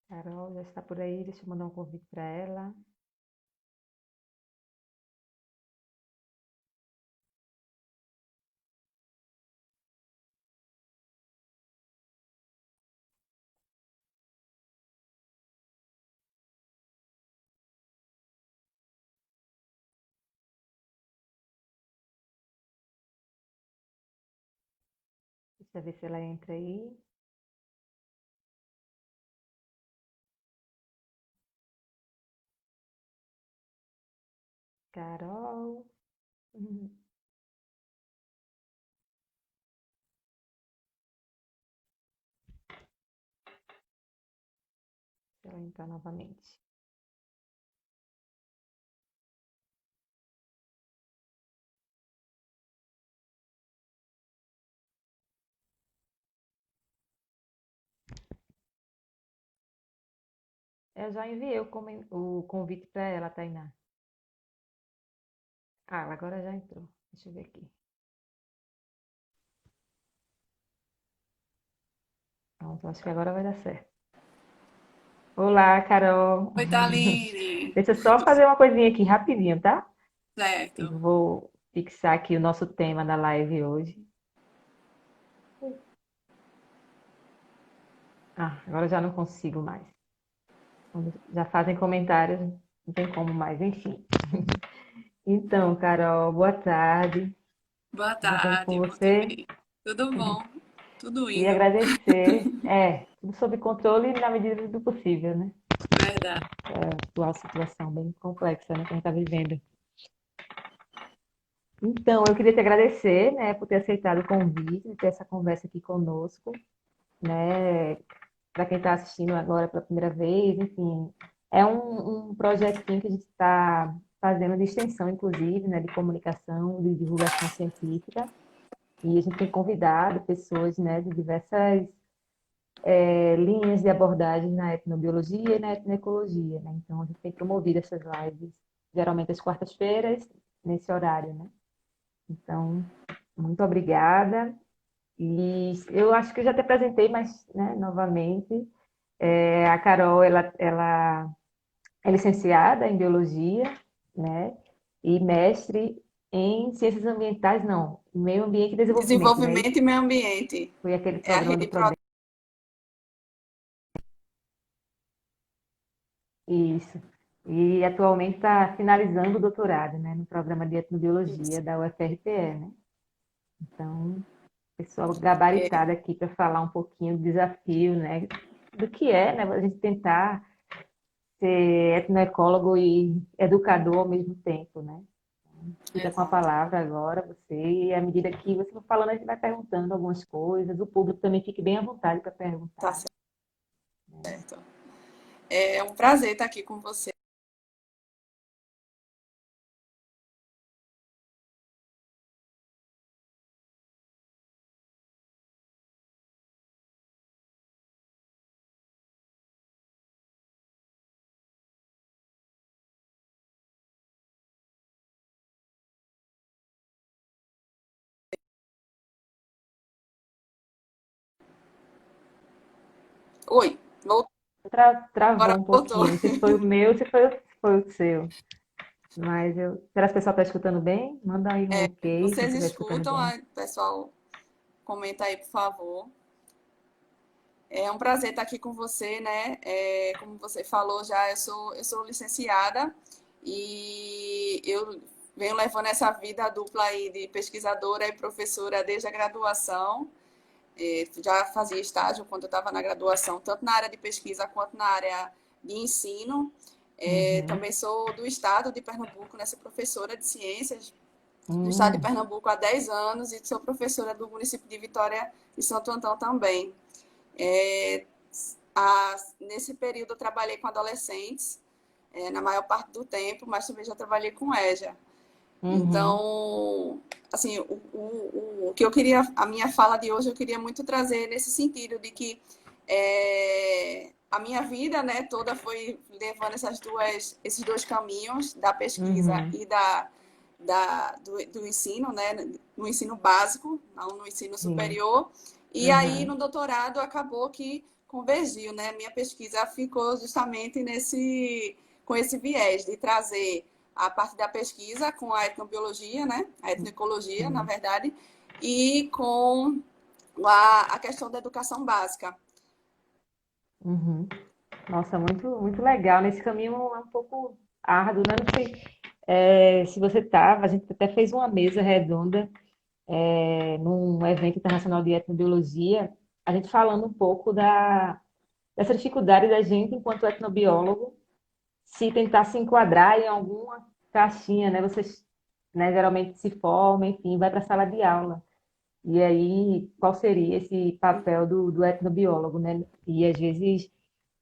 Carol já está por aí, deixa eu mandar um convite para ela. Deixa eu ver se ela entra aí. Carol. Se ela entrar novamente. Eu já enviei o convite para ela, Tainá. Ah, ela agora já entrou. Deixa eu ver aqui. Pronto, acho que agora vai dar certo. Olá, Carol. Oi, Thaline. Deixa eu só fazer uma coisinha aqui rapidinho, tá? E Certo. vou fixar aqui o nosso tema da live hoje. Ah, agora já não consigo mais. Quando já fazem comentários, não tem como mais, enfim. Então, Carol, boa tarde. Boa Tudo bem com tarde, bom te você? ver. Tudo bom? Tudo Queria indo. agradecer. Tudo sob controle na medida do possível, né? Verdade. A atual situação bem complexa, né, que a gente está vivendo. Então, eu queria te agradecer, né, por ter aceitado o convite, de ter essa conversa aqui conosco, né? Para quem está assistindo agora pela primeira vez, enfim, é um projetinho que a gente está fazendo de extensão, inclusive, né, de comunicação, de divulgação científica, e a gente tem convidado pessoas, né, de diversas linhas de abordagem na etnobiologia e na etnoecologia, né? Então, a gente tem promovido essas lives, geralmente às quartas-feiras, nesse horário, né? Então, muito obrigada. E eu acho que eu já te apresentei, mas, né, novamente, a Carol, ela é licenciada em biologia, né? E mestre em ciências ambientais, não, em meio ambiente e desenvolvimento, né? Desenvolvimento e meio ambiente. Foi aquele É a programa do rede Prodem. Isso. E atualmente está finalizando o doutorado, né, no programa de etnobiologia Isso. da UFRPE, né? Então, pessoal É, gabaritado aqui para falar um pouquinho do desafio, né, do que é, né, a gente tentar ser etnoecólogo e educador ao mesmo tempo, né? Fica com a exato. palavra agora, você, e à medida que você for falando, a gente vai perguntando algumas coisas, o público também fique bem à vontade para Tá perguntar. certo. É um prazer estar aqui com você. Oi, voltou. Travou Agora um voltou. pouquinho, não sei se foi o meu, se foi o seu. Mas eu. Será que o pessoal está escutando bem? Manda aí um ok se Vocês estiver escutando escutam, bem. aí, pessoal, comenta aí, por favor. É um prazer estar aqui com você, né? Como você falou já, eu sou licenciada e eu venho levando essa vida dupla aí de pesquisadora e professora desde a graduação. Já fazia estágio quando eu estava na graduação, tanto na área de pesquisa quanto na área de ensino. Uhum. Também sou do estado de Pernambuco, né? Sou professora de ciências do estado de Hum, Pernambuco há 10 anos e sou professora do município de Vitória e Santo Antão também. É, Nesse período eu trabalhei com adolescentes, na maior parte do tempo, mas também já trabalhei com EJA. uhum, Então, assim, o que eu queria, a minha fala de hoje, eu queria muito trazer nesse sentido de que a minha vida, né, toda foi levando esses dois caminhos da pesquisa uhum, e do ensino, né, no ensino básico, não no ensino sim, superior. E aí, uhum, no doutorado, acabou que convergiu, né? Minha pesquisa ficou justamente com esse viés de trazer a parte da pesquisa com a etnobiologia, né? A etnoecologia, na Sim. verdade, e com a questão da educação básica. Uhum. Nossa, muito legal. Nesse caminho é um pouco árduo, né? Não sei se você estava, a gente até fez uma mesa redonda num evento internacional de etnobiologia, a gente falando um pouco dessa dificuldade da gente, enquanto etnobiólogo, se tentar se enquadrar em alguma caixinha, né? Você, né, geralmente se forma, enfim, vai para a sala de aula. E aí, qual seria esse papel do etnobiólogo, né? E às vezes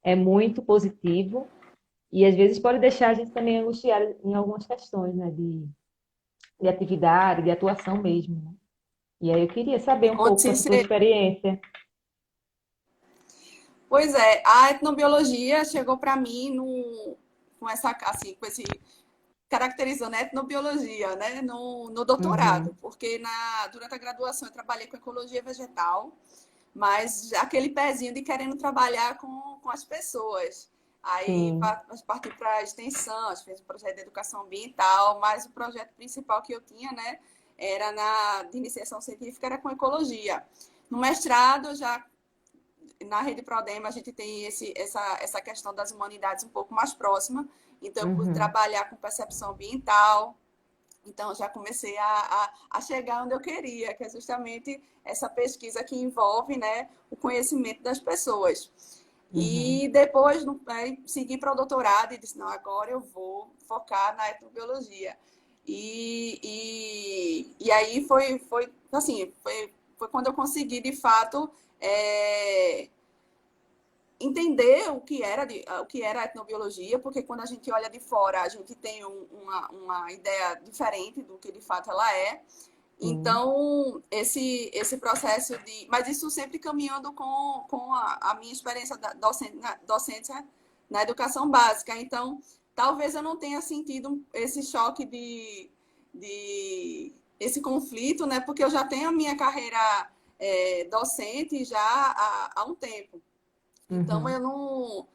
é muito positivo e às vezes pode deixar a gente também angustiado em algumas questões, né? De atividade, de atuação mesmo, né? E aí eu queria saber um pouco dessa tua experiência. Pois é, a etnobiologia chegou para mim com essa, assim, com esse caracterizando a etnobiologia, né, no doutorado, Uhum, porque durante a graduação eu trabalhei com ecologia vegetal, mas aquele pezinho de querendo trabalhar com as pessoas. Aí sim. parti para a extensão, fez um projeto de educação ambiental, mas o projeto principal que eu tinha, né, era de iniciação científica, era com ecologia. No mestrado, já na Rede Prodema, a gente tem essa questão das humanidades um pouco mais próxima. Então, eu pude Uhum, trabalhar com percepção ambiental. Então, já comecei a chegar onde eu queria, que é justamente essa pesquisa que envolve, né, o conhecimento das pessoas. uhum, E depois segui para o doutorado e disse, não, agora eu vou focar na etnobiologia. E aí foi quando eu consegui, de fato, é, entender o que era a etnobiologia, porque quando a gente olha de fora, a gente tem uma ideia diferente do que de fato ela é. sim. Então, esse processo de. Mas isso sempre caminhando com a minha experiência da docência na educação básica. Então, talvez eu não tenha sentido esse choque de esse conflito, né? Porque eu já tenho a minha carreira docente já há um tempo. Então, Uhum, eu não.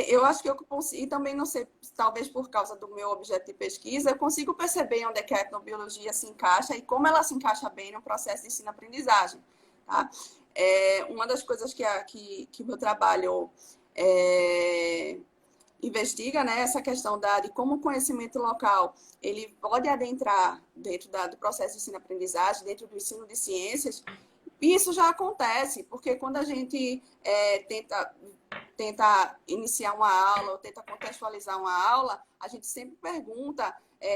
Eu acho que eu consigo, e também não sei, talvez por causa do meu objeto de pesquisa, eu consigo perceber onde é que a etnobiologia se encaixa e como ela se encaixa bem no processo de ensino-aprendizagem. Tá? Uma das coisas que o meu trabalho é, investiga, né, essa questão de como o conhecimento local ele pode adentrar dentro do processo de ensino-aprendizagem, dentro do ensino de ciências, e isso já acontece, porque quando a gente tenta iniciar uma aula ou tenta contextualizar uma aula, a gente sempre pergunta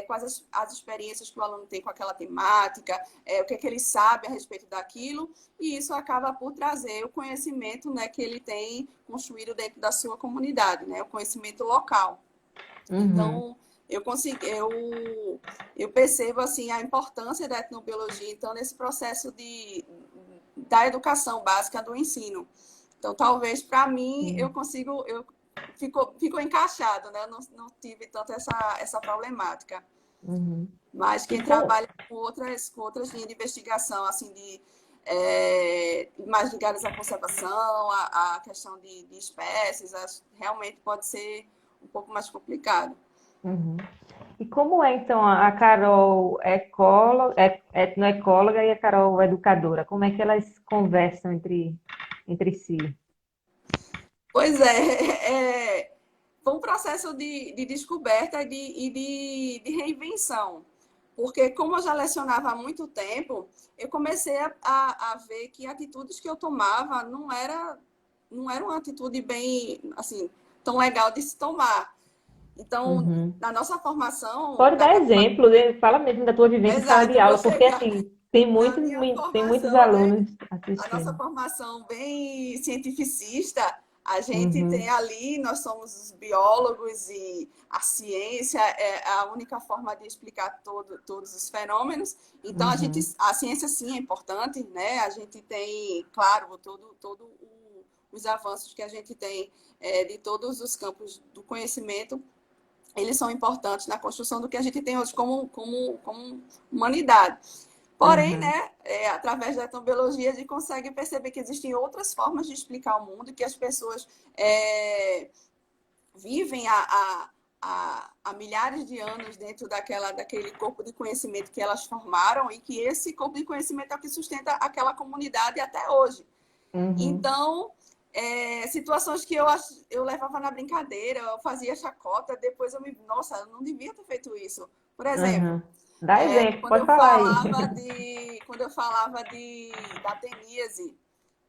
quais as experiências que o aluno tem com aquela temática, o que é que ele sabe a respeito daquilo, e isso acaba por trazer o conhecimento, né, que ele tem construído dentro da sua comunidade, né, o conhecimento local. uhum, Então, eu percebo assim a importância da etnobiologia então nesse processo da educação básica do ensino. Então, talvez para mim sim. ficou encaixado, né? Eu não tive tanto essa problemática. Uhum. Mas E quem como, trabalha com outras linhas de investigação, assim, mais ligadas à conservação, à questão de espécies, realmente pode ser um pouco mais complicado. uhum. E como é então a Carol etnoecóloga e a Carol educadora? Como é que elas conversam entre si? Pois foi um processo de descoberta e de reinvenção. Porque, como eu já lecionava há muito tempo, eu comecei a ver que atitudes que eu tomava não era uma atitude bem, assim, tão legal de se tomar. Então, Uhum. na nossa formação, Pode dar exemplo, né? Fala mesmo da tua vivência em sala de exato, eu vou aula, porque chegar. assim, Na minha tem muitos formação, né? alunos A nossa assistindo. formação bem cientificista, a gente tem Uhum, ali, nós somos os biólogos e a ciência é a única forma de explicar todos os fenômenos. Então, uhum, a ciência sim é importante, né? A gente tem, claro, os avanços que a gente tem de todos os campos do conhecimento, eles são importantes na construção do que a gente tem hoje como humanidade. Porém, Aham. né, através da etnobiologia, a gente consegue perceber que existem outras formas de explicar o mundo, que as pessoas é, vivem há milhares de anos dentro daquele corpo de conhecimento que elas formaram e que esse corpo de conhecimento é o que sustenta aquela comunidade até hoje. Uhum. Então, situações que eu levava na brincadeira, eu fazia chacota, depois nossa, eu não devia ter feito isso. Por exemplo, Aham. Dá exemplo, pode falar aí. quando eu falava da teníase,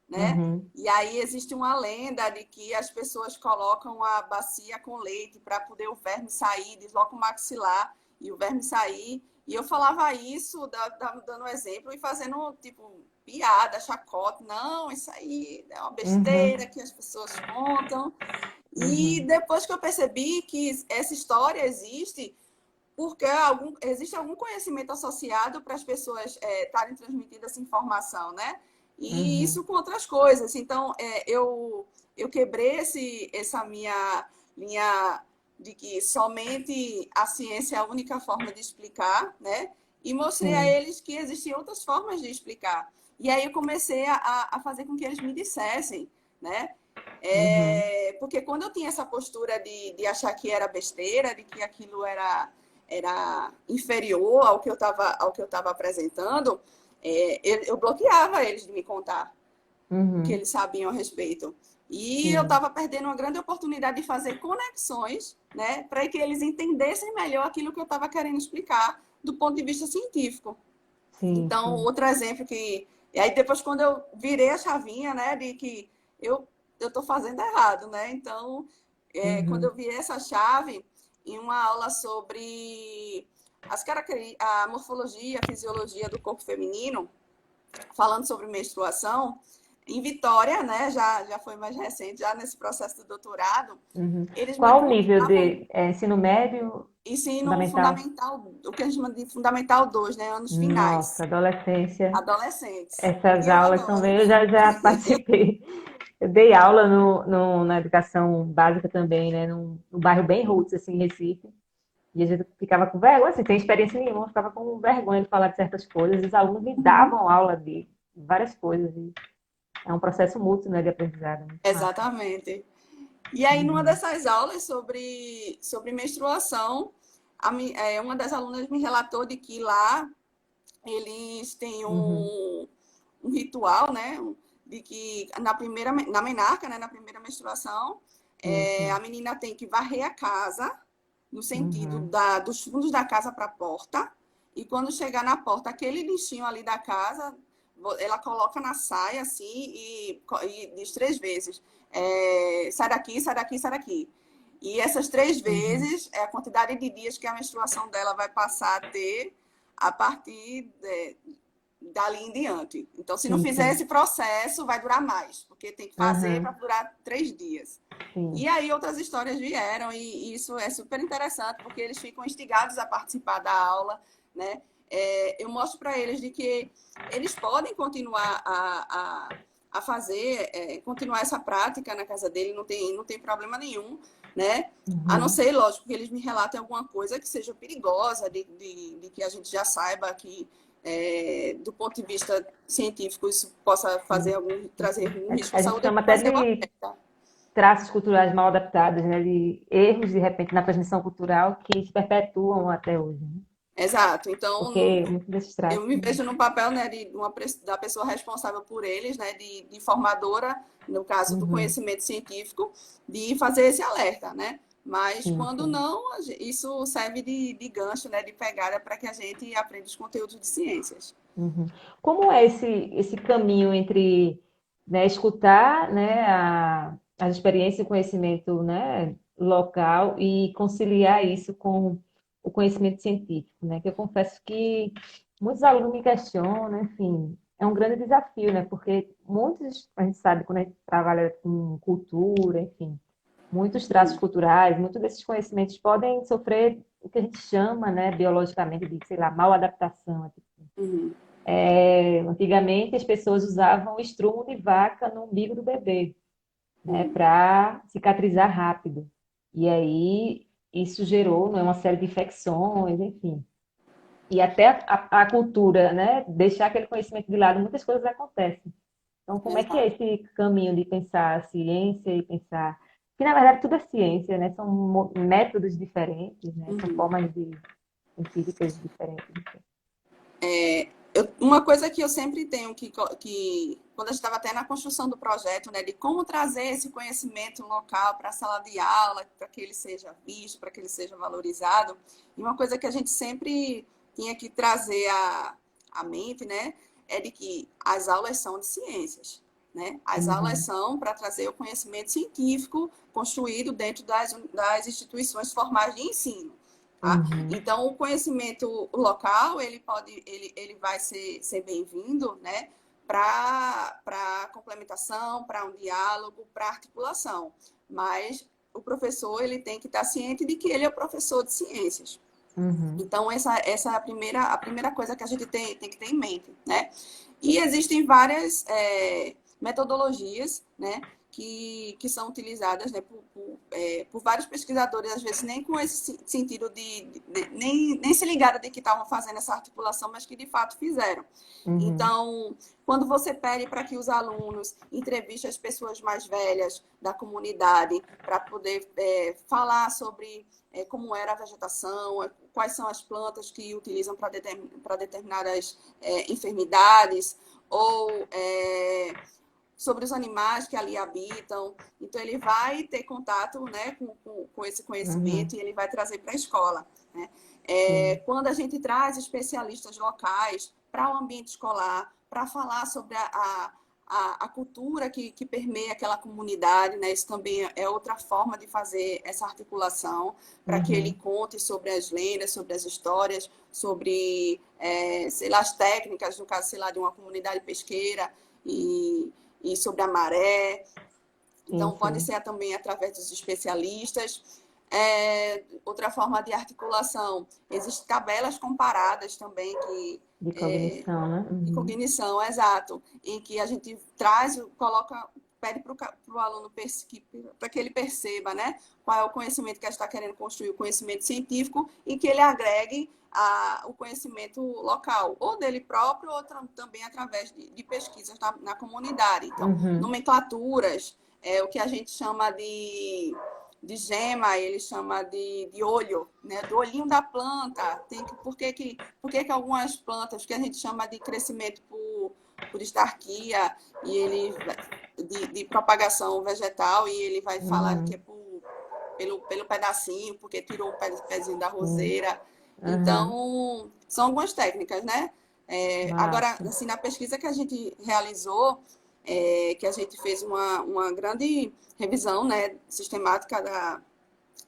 né? Uhum. E aí existe uma lenda de que as pessoas colocam a bacia com leite para poder o verme sair, deslocam o maxilar e o verme sair. E eu falava isso, dando exemplo e fazendo, tipo, piada, chacota. Não, isso aí é uma besteira Uhum. que as pessoas contam. E Uhum. depois que eu percebi que essa história existe, porque existe algum conhecimento associado para as pessoas estarem transmitindo essa informação, né? E Uhum. isso com outras coisas. Então, eu quebrei essa minha linha de que somente a ciência é a única forma de explicar, né? E mostrei a Sim. eles que existem outras formas de explicar. E aí eu comecei a fazer com que eles me dissessem, né? Uhum. Porque quando eu tinha essa postura de achar que era besteira, de que aquilo era inferior ao que eu estava apresentando, eu bloqueava eles de me contar o que Uhum. eles sabiam a respeito. E eu Sim. estava perdendo uma grande oportunidade de fazer conexões, né, para que eles entendessem melhor aquilo que eu estava querendo explicar do ponto de vista científico. Sim, Então, sim. outro exemplo que. E aí, depois, quando eu virei a chavinha, né, de que eu estou fazendo errado, né? Então, quando eu Uhum. virei essa chave, em uma aula sobre a morfologia, a fisiologia do corpo feminino, falando sobre menstruação, em Vitória, né, já foi mais recente, já nesse processo do doutorado, Uhum. eles me Qual o nível contavam de ensino médio, ensino fundamental? fundamental, o que a gente chama de fundamental 2, né, anos Nossa, finais, adolescência. adolescentes. Essas E eu aulas são bem. adoro. Eu já participei. Eu dei aula na educação básica também, né? Num bairro bem roots, assim, em Recife. E a gente ficava com vergonha, assim, sem experiência nenhuma, eu ficava com vergonha de falar de certas coisas. Os alunos me davam aula de várias coisas. E é um processo mútuo, né, de aprendizado. Muito massa. Exatamente. E aí, numa Uhum, dessas aulas sobre menstruação, uma das alunas me relatou de que lá eles têm uhum, um ritual, né? De que na menarca, né, na primeira menstruação, sim, a sim. menina tem que varrer a casa, no sentido Uhum, dos fundos da casa para a porta, e quando chegar na porta, aquele lixinho ali da casa, ela coloca na saia assim e diz 3 vezes: sai daqui, sai daqui, sai daqui. E essas três uhum, vezes é a quantidade de dias que a menstruação dela vai passar a ter a partir dali em diante. Então, se não sim, fizer sim. esse processo, vai durar mais, porque tem que fazer para Uhum, durar 3 dias. sim. E aí outras histórias vieram, e isso é super interessante, porque eles ficam instigados a participar da aula, né? Eu mostro para eles de que eles podem continuar a fazer, continuar essa prática na casa dele, não tem problema nenhum, né? A não Uhum. ser, lógico, que eles me relatem alguma coisa que seja perigosa, de que a gente já saiba que, do ponto de vista científico, isso possa Sim. trazer algum risco A à gente saúde, chama até fazer o de alerta. traços culturais mal adaptados, né? De erros, de repente, na transmissão cultural que se perpetuam até hoje, né? Exato. Então, Porque muitos desses eu traços. me vejo no papel, né, da pessoa responsável por eles, né, de formadora, no caso do Uhum. conhecimento científico, de fazer esse alerta, né? Mas Sim, quando sim. não, isso serve de gancho, né, de pegada para que a gente aprenda os conteúdos de ciências. Uhum. Como é esse caminho entre, né, escutar, né, as experiências e o conhecimento, né, local e conciliar isso com o conhecimento científico, né? Que eu confesso que muitos alunos me questionam, enfim, é um grande desafio, né? Porque muitos, a gente sabe, quando a gente trabalha com cultura, enfim, muitos traços Uhum. culturais, muitos desses conhecimentos podem sofrer o que a gente chama, né, biologicamente, de, sei lá, mal adaptação. Uhum. Antigamente, as pessoas usavam estrumo de vaca no umbigo do bebê, né, para cicatrizar rápido. E aí, isso gerou, né, uma série de infecções, enfim. e até a cultura, né? Deixar aquele conhecimento de lado, muitas coisas acontecem. Então, como é que é Exato. esse caminho de pensar a ciência e pensar que, na verdade, tudo é ciência, né? São métodos diferentes, né? São Uhum. formas científicas diferentes. Uma coisa que eu sempre tenho que quando a gente estava até na construção do projeto, né, de como trazer esse conhecimento local para a sala de aula, para que ele seja visto, para que ele seja valorizado, e uma coisa que a gente sempre tinha que trazer à mente, né, é de que as aulas são de ciências, né? As aulas Uhum, são para trazer o conhecimento científico construído dentro das instituições formais de ensino. Tá? uhum, Então, o conhecimento local, ele vai ser bem-vindo, né? Para complementação, para um diálogo, para articulação. Mas o professor, ele tem que estar ciente de que ele é o professor de ciências. uhum, Então, essa é a primeira coisa que a gente tem que ter em mente, né? E existem várias metodologias, né, que são utilizadas, né, por vários pesquisadores, às vezes nem com esse sentido nem se ligaram de que estavam fazendo essa articulação, mas que de fato fizeram. uhum, Então, quando você pede para que os alunos entrevistem as pessoas mais velhas da comunidade para poder falar sobre como era a vegetação, quais são as plantas que utilizam para determinadas enfermidades, ou sobre os animais que ali habitam. Então, ele vai ter contato, né, com esse conhecimento uhum, e ele vai trazer para a escola. Né? sim, Quando a gente traz especialistas locais para o ambiente escolar, para falar sobre a cultura que permeia aquela comunidade, né? Isso também é outra forma de fazer essa articulação, para que ele uhum, conte sobre as lendas, sobre as histórias, sobre, sei lá, as técnicas, no caso, sei lá, de uma comunidade pesqueira, e, e sobre a maré. sim, Então, pode sim, ser também através dos especialistas. Outra forma de articulação, existem tabelas comparadas também que de cognição, né? de Uhum, cognição, exato, em que a gente traz, coloca, pede para o aluno para que ele perceba, né, qual é o conhecimento que a gente está querendo construir, o conhecimento científico, e que ele agregue o conhecimento local, ou dele próprio, ou também através de pesquisas na comunidade. Então, uhum, nomenclaturas, o que a gente chama de gema, ele chama de olho, né? Do olhinho da planta. Por que algumas plantas que a gente chama de crescimento por estarquia e ele de propagação vegetal, e ele vai falar que é uhum, pelo pedacinho, porque tirou o pezinho da sim, roseira. uhum, Então, são algumas técnicas, né? Agora, massa. assim, na pesquisa que a gente realizou, que a gente fez uma grande revisão, né, sistemática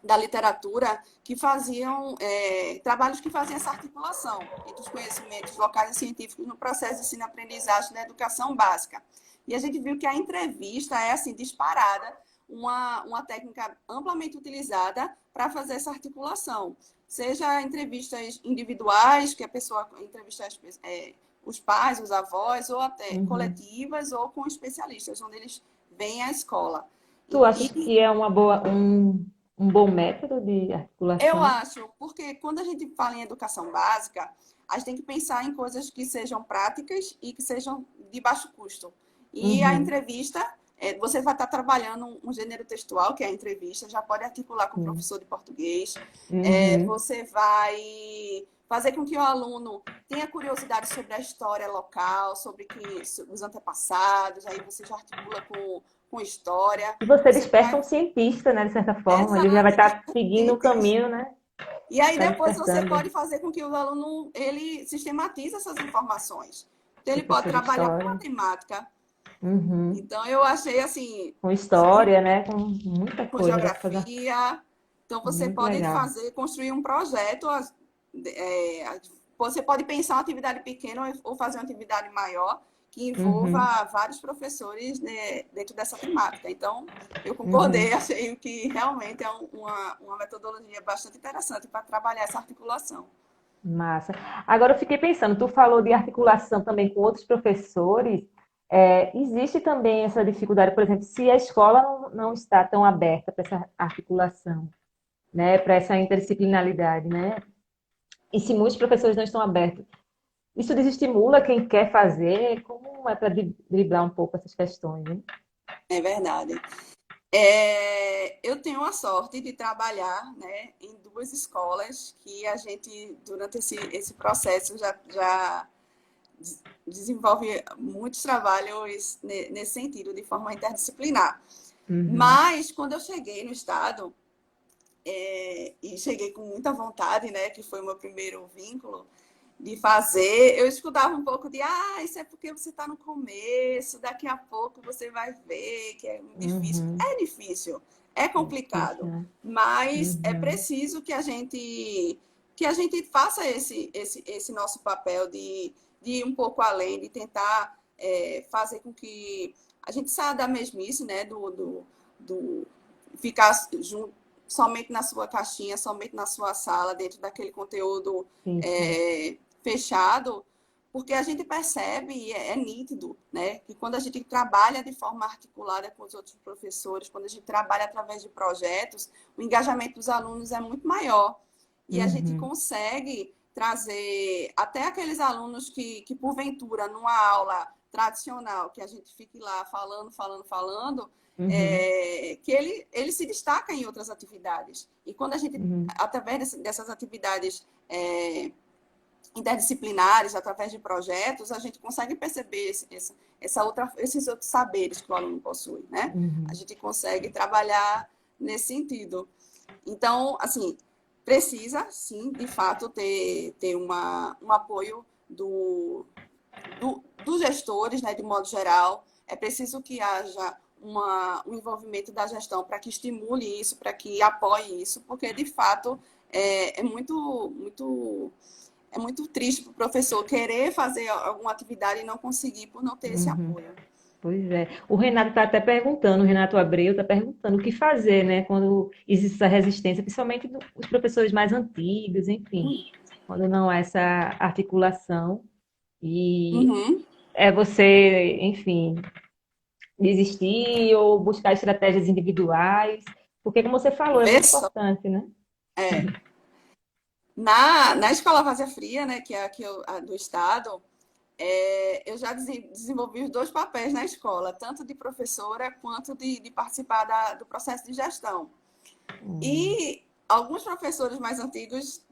da literatura, que faziam trabalhos que faziam essa articulação entre os conhecimentos locais e científicos no processo de ensino-aprendizagem da educação básica. E a gente viu que a entrevista é, assim, disparada, uma técnica amplamente utilizada para fazer essa articulação. Seja entrevistas individuais, que a pessoa entrevista os pais, os avós, ou até Uhum. coletivas, ou com especialistas, onde eles vêm à escola. Tu achas E que é um bom método de eu articulação? acho, porque quando a gente fala em educação básica, a gente tem que pensar em coisas que sejam práticas e que sejam de baixo custo. E a Uhum, entrevista, você vai estar trabalhando um gênero textual, que é a entrevista, já pode articular com o sim. professor de português. Uhum, Você vai fazer com que o aluno tenha curiosidade sobre a história local, sobre os antepassados, aí você já articula com história. e você Você desperta vai. um cientista, né, de certa forma. Ele já vai Exato, estar seguindo o cientista. caminho, né? E aí Está depois você despertando pode fazer com que o aluno ele sistematize essas informações. Então ele pode professor de trabalhar com história. matemática. Uhum. Então eu achei assim, Com são história, né? Com muita com coisa. Dá para fazer geografia. Então você muito pode legal. construir um projeto. Você pode pensar uma atividade pequena ou fazer uma atividade maior que Uhum, envolva vários professores, né, dentro dessa temática. Então eu concordei, uhum. achei que realmente é uma metodologia bastante interessante para trabalhar essa articulação. Massa. Agora eu fiquei pensando, tu falou de articulação também com outros professores. Existe também essa dificuldade, por exemplo, se a escola não está tão aberta para essa articulação, né, para essa interdisciplinaridade, né? E se muitos professores não estão abertos, isso desestimula quem quer fazer? Como é para driblar um pouco essas questões, né? É verdade. Eu tenho a sorte de trabalhar, né, em duas escolas que a gente, durante esse processo, já desenvolve muitos trabalhos nesse sentido, de forma interdisciplinar. Uhum, Mas, quando eu cheguei no Estado, e cheguei com muita vontade, né, que foi o meu primeiro vínculo, de fazer, eu escutava um pouco de, isso é porque você está no começo, daqui a pouco você vai ver que é difícil. uhum. É difícil, é É difícil, complicado, né? mas é Uhum, preciso que a gente faça esse nosso papel de ir um pouco além, de tentar fazer com que a gente saia da mesmice, né, do ficar junto, somente na sua caixinha, somente na sua sala, dentro daquele conteúdo sim, sim. é, fechado, porque a gente percebe e é nítido, né, que quando a gente trabalha de forma articulada com os outros professores, quando a gente trabalha através de projetos, o engajamento dos alunos é muito maior e a gente Uhum, consegue trazer até aqueles alunos que porventura, numa aula tradicional, que a gente fique lá falando, uhum, que ele se destaca em outras atividades. E quando a gente, uhum, através dessas atividades interdisciplinares, através de projetos, a gente consegue perceber esses outros saberes que o aluno possui, né? A uhum, gente consegue trabalhar nesse sentido. Então, assim, precisa, sim, de fato, ter um apoio dos gestores, né, de modo geral. É preciso que haja um envolvimento da gestão para que estimule isso, para que apoie isso, porque, de fato, é muito triste para o professor querer fazer alguma atividade e não conseguir por não ter esse uhum. apoio. Pois é. O Renato está até perguntando, o Renato Abreu está perguntando o que fazer, né, quando existe essa resistência, principalmente dos professores mais antigos, enfim, quando não há essa articulação. E Uhum. é você, enfim, desistir ou buscar estratégias individuais, porque, como você falou, é Vê muito só. importante, né? É. Na Escola Várzea Fria, né, que é aqui a do Estado, eu já desenvolvi os dois papéis na escola, tanto de professora quanto de participar do processo de gestão. Hum, E alguns professores mais antigos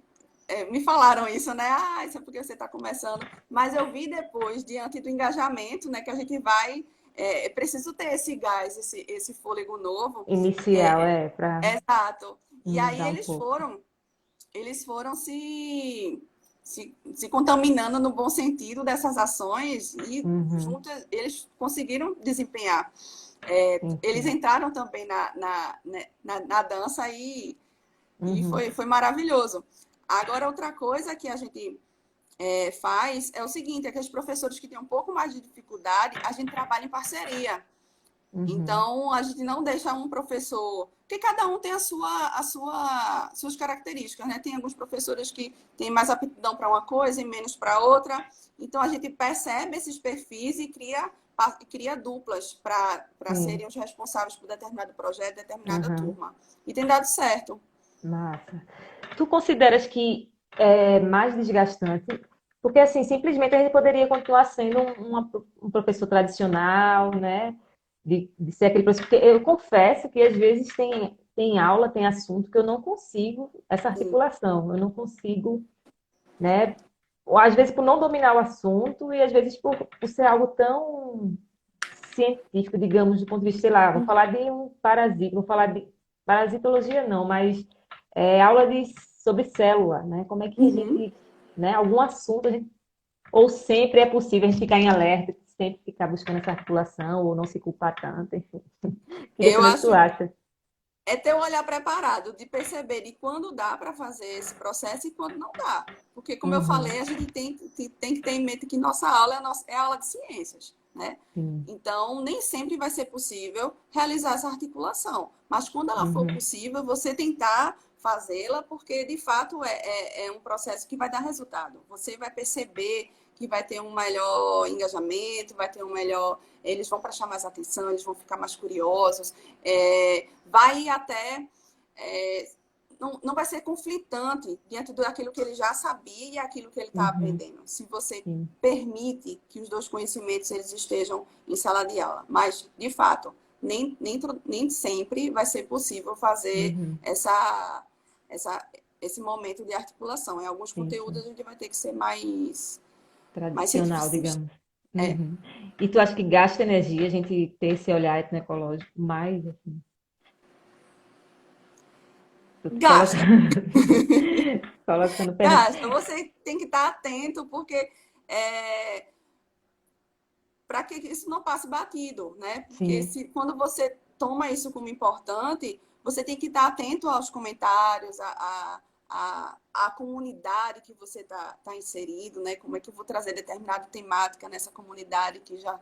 me falaram isso, né? Isso é porque você está começando. Mas eu vi depois, diante do engajamento, né, que a gente vai. É preciso ter esse gás, esse fôlego novo. inicial, para Exato. E aí mudar um pouco. eles foram se contaminando no bom sentido dessas ações e Uhum, juntos eles conseguiram desempenhar. sim, Eles sim. entraram também na dança e Uhum, foi maravilhoso. Agora, outra coisa que a gente faz é o seguinte, é que os professores que têm um pouco mais de dificuldade, a gente trabalha em parceria. uhum, Então, a gente não deixa um professor, porque cada um tem suas características, né? Tem alguns professores que têm mais aptidão para uma coisa e menos para outra. Então, a gente percebe esses perfis e cria duplas para sim. serem os responsáveis por determinado projeto, determinada Uhum. turma. E tem dado certo. Massa. Tu consideras que é mais desgastante? Porque, assim, simplesmente a gente poderia continuar sendo um professor tradicional, né? De ser aquele professor. Porque eu confesso que às vezes tem aula, tem assunto que eu não consigo essa Sim. articulação. Eu não consigo, né? Ou às vezes por não dominar o assunto e às vezes por ser algo tão científico, digamos, do ponto de vista, sei lá, vou falar de um parasita, vou falar de parasitologia não, mas aula sobre célula, né? Como é que a Uhum. gente, né? Algum assunto, ou sempre é possível a gente ficar em alerta, sempre ficar buscando essa articulação, ou não se culpar tanto, enfim. Queria Eu saber o que tu acho acha. ter o olhar preparado, de perceber de quando dá para fazer esse processo e quando não dá. Porque, como eu Uhum, falei, a gente tem que ter em mente que nossa aula é a aula de ciências, né? sim. Então, nem sempre vai ser possível realizar essa articulação. Mas, quando ela for Uhum, possível, você tentar fazê-la, porque, de fato, é um processo que vai dar resultado. Você vai perceber que vai ter um melhor engajamento, vai ter um melhor... Eles vão prestar mais atenção, eles vão ficar mais curiosos, vai até, não vai ser conflitante diante daquilo que ele já sabia e aquilo que ele está Uhum, aprendendo. Se você sim, permite que os dois conhecimentos eles estejam em sala de aula. Mas, de fato, nem sempre vai ser possível fazer uhum, essa, esse momento de articulação. Em alguns sim, conteúdos sim. a gente vai ter que ser mais Tradicional, cientificista. digamos. É. Uhum. E tu acha que gasta energia a gente ter esse olhar etnoecológico mais, assim, tô te Gasta, colocando, colocando pergunta. gasta. Você tem que estar atento, porque para que isso não passe batido, né? Porque Sim, se, quando você toma isso como importante, você tem que estar atento aos comentários, à comunidade que você tá inserido, né? Como é que eu vou trazer determinada temática nessa comunidade que já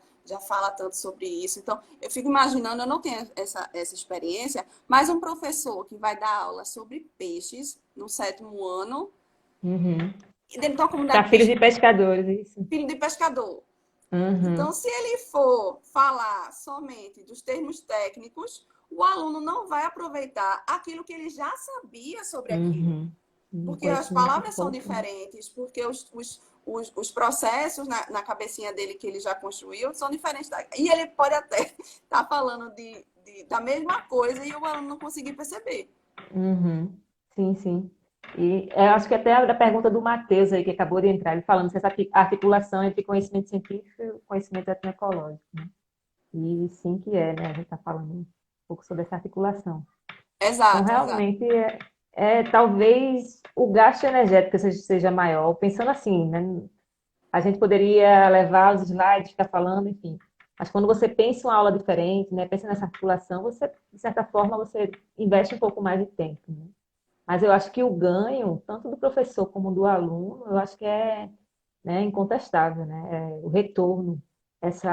fala tanto sobre isso. Então, eu fico imaginando, eu não tenho essa experiência, mas um professor que vai dar aula sobre peixes no 7º ano, uhum. dentro de uma Para comunidade filhos de pescadores, isso. filho de pescador. Então, Uhum, se ele for falar somente dos termos técnicos, o aluno não vai aproveitar aquilo que ele já sabia sobre aquilo. uhum. Um Porque as conhecimento palavras são profundo. diferentes, porque os processos na cabecinha dele que ele já construiu são diferentes. E ele pode até estar falando da mesma coisa e o aluno não conseguir perceber. Uhum. Sim, sim. E eu acho que até a pergunta do Matheus aí, que acabou de entrar, ele falando se essa articulação entre conhecimento científico e conhecimento etnoecológico, né? E sim que é, né? A gente está falando um pouco sobre essa articulação. Então, Exato, exato. realmente, talvez o gasto energético seja maior. Pensando assim, né? A gente poderia levar os slides, ficar falando, enfim. Mas quando você pensa em uma aula diferente, né? Pensa nessa articulação, você, de certa forma, você investe um pouco mais de tempo, né? Mas eu acho que o ganho, tanto do professor como do aluno, eu acho que é, né, incontestável, né? O retorno,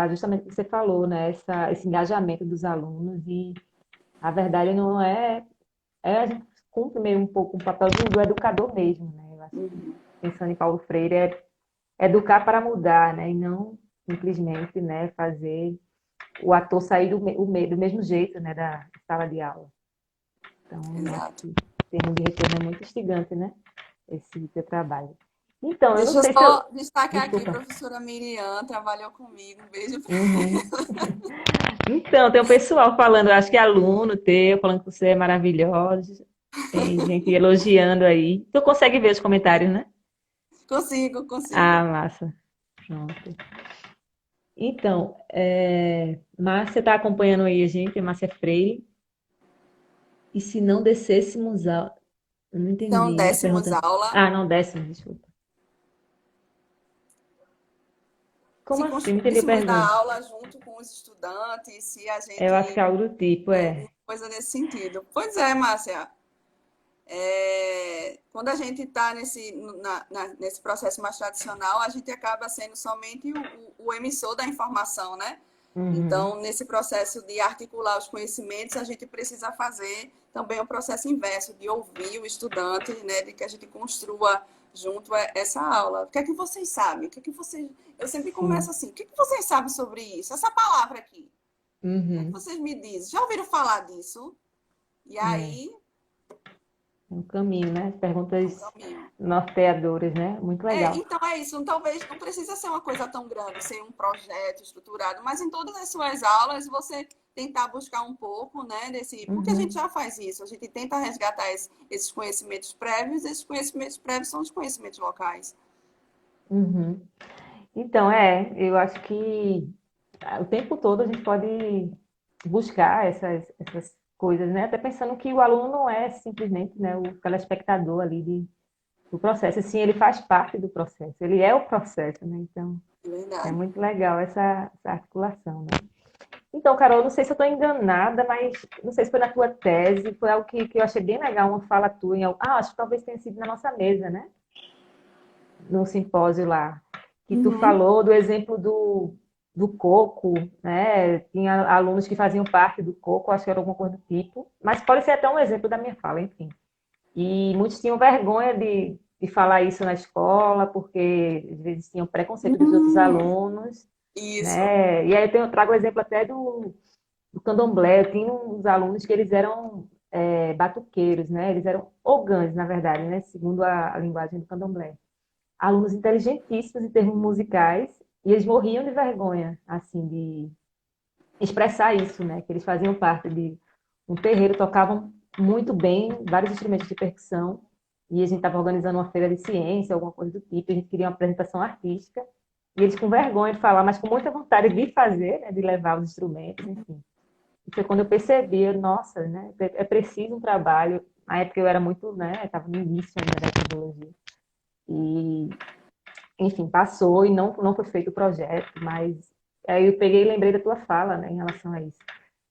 justamente o que você falou, né? Esse engajamento dos alunos e a verdade não a gente cumpre meio um pouco o papelzinho do educador mesmo, né? Eu acho que, pensando em Paulo Freire, é educar para mudar, né? E não simplesmente, né, fazer o ator sair do mesmo jeito, né, da sala de aula. Então, eu acho Exato. que o termo de retorno é muito instigante, né? Esse teu trabalho. Então, eu não Deixa eu sei se eu. só destacar aqui, Desculpa. professora Miriam, trabalhou comigo. Um beijo para Uhum. Então, tem um pessoal falando, eu acho que é aluno teu, falando que você é maravilhosa. Tem gente elogiando aí. Tu consegue ver os comentários, né? Consigo, Ah, consigo. massa. Pronto. Então, Márcia está acompanhando aí a gente, Márcia Freire. E se não descêssemos a. Eu não Então, entendi a dessemos pergunta. aula. Ah, não descemos, desculpa. Como Se assim? Não entendi a construíssemos a pergunta. aula junto com os estudantes, se a Eu acho que gente. é algo do tipo, Alguma é. coisa nesse sentido. Pois é, Márcia. Quando a gente está nesse processo mais tradicional, a gente acaba sendo somente o emissor da informação, né? Uhum, Então, nesse processo de articular os conhecimentos, a gente precisa fazer também o processo inverso, de ouvir o estudante, né, de que a gente construa junto essa aula. O que é que vocês sabem? O que é que vocês... Eu sempre sim. começo assim, o que é que vocês sabem sobre isso? Essa palavra aqui, o que é que Uhum, vocês me dizem? Já ouviram falar disso? E é. aí, É um caminho, né? é um Perguntas caminho. norteadoras, né? Muito legal. Então é isso. Talvez não precisa ser uma coisa tão grande, ser um projeto estruturado, mas em todas as suas aulas você tentar buscar um pouco, né, desse, porque a gente Uhum, já faz isso, a gente tenta resgatar esses conhecimentos prévios, esses conhecimentos prévios são os conhecimentos locais. uhum. Então, eu acho que o tempo todo a gente pode buscar essas coisas, né? Até pensando que o aluno não é simplesmente, né, o telespectador ali do processo. Sim, ele faz parte do processo, ele é o processo, né? Então, É é verdade. muito legal essa articulação, né? Então, Carol, não sei se eu estou enganada, mas não sei se foi na tua tese, foi algo que eu achei bem legal, uma fala tua acho que talvez tenha sido na nossa mesa, né? No simpósio lá, que tu Uhum. falou do exemplo do coco, né? Tinha alunos que faziam parte do coco, acho que era alguma coisa do tipo, mas pode ser até um exemplo da minha fala, enfim. E muitos tinham vergonha de falar isso na escola, porque às vezes tinham preconceito dos outros alunos, Isso. né? E aí eu trago o exemplo até do candomblé. Eu tinha uns alunos que eles eram batuqueiros, né? Eles eram ogãs, na verdade, né? Segundo a linguagem do candomblé. Alunos inteligentíssimos em termos musicais, e eles morriam de vergonha, assim, de expressar isso, né? Que eles faziam parte de um terreiro, tocavam muito bem vários instrumentos de percussão, e a gente estava organizando uma feira de ciência, alguma coisa do tipo, a gente queria uma apresentação artística, e eles com vergonha de falar, mas com muita vontade de fazer, né? De levar os instrumentos, enfim. E foi quando eu percebi, nossa, né? É preciso um trabalho. Na época eu era muito, né? Estava no início ainda da tecnologia. E, enfim, passou e não foi feito o projeto, mas aí eu peguei e lembrei da tua fala, né, em relação a isso.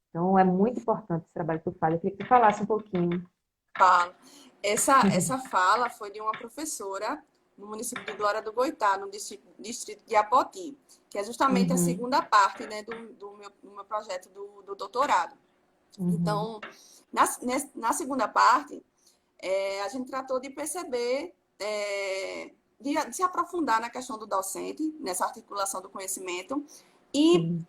Então, é muito importante esse trabalho que tu faz. Eu queria que tu falasse um pouquinho. Fala. Essa fala foi de uma professora no município de Glória do Goitá, no distrito de Apoti, que é justamente a Uhum, segunda parte, né, do meu projeto do doutorado. uhum, Então, na segunda parte, a gente tratou de perceber, de se aprofundar na questão do docente, nessa articulação do conhecimento, e sim,